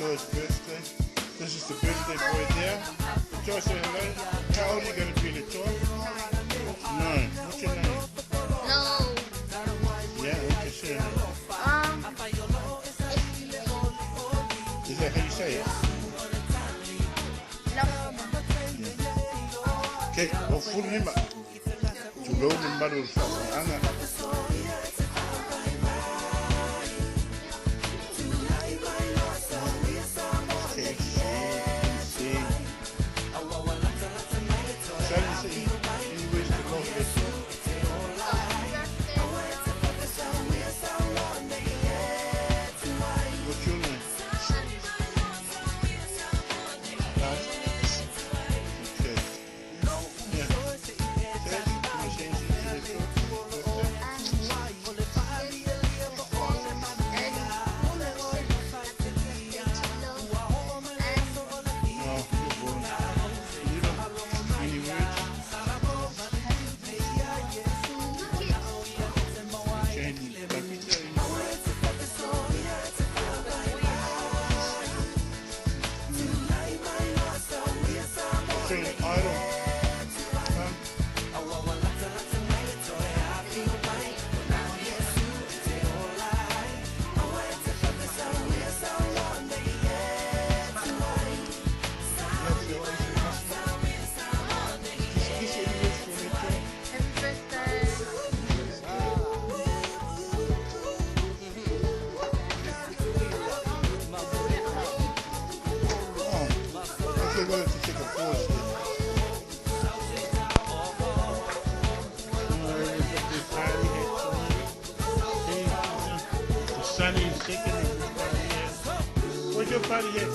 first birthday. This is the birthday boy there. Joy, say hello. How old are you going to be, Latoya? 9. What's your name? No. Yeah, what's your surname? Is that how you say it? No. Okay, well, full name. To go to Maru Anga. Where's your party at?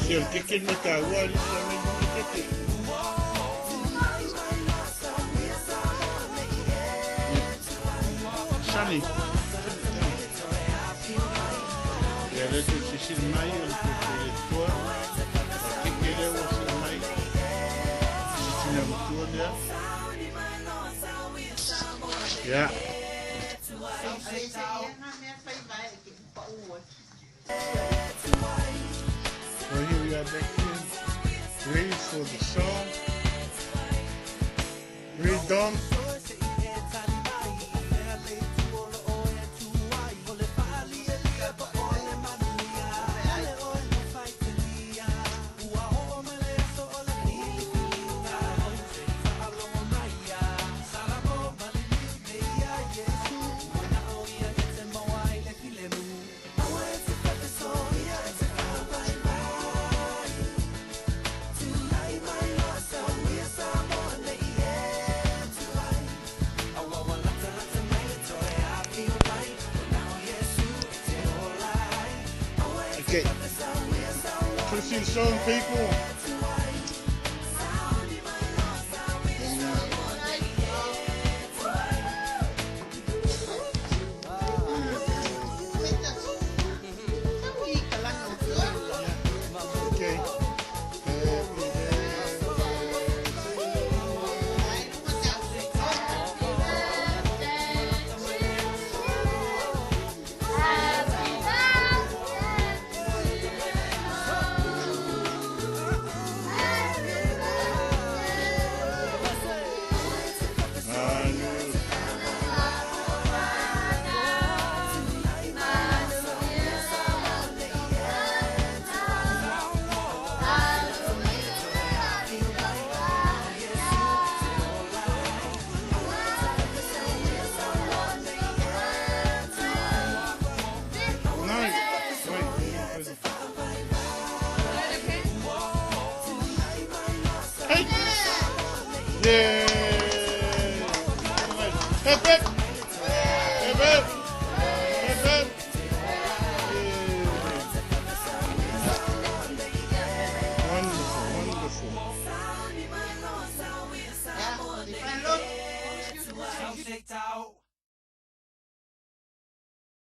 Si el que quiere meter agua, Sunny. Ya le dije si el mayo, el director, aquí queremos el mayo. Si tiene mucho ya. Ya. Well, here we are back here, ready for the song. Ready, Dom? Okay. Christian song, people. Yeah. Hip hip. Hip hip. Hip hip. Wonderful, wonderful. take out.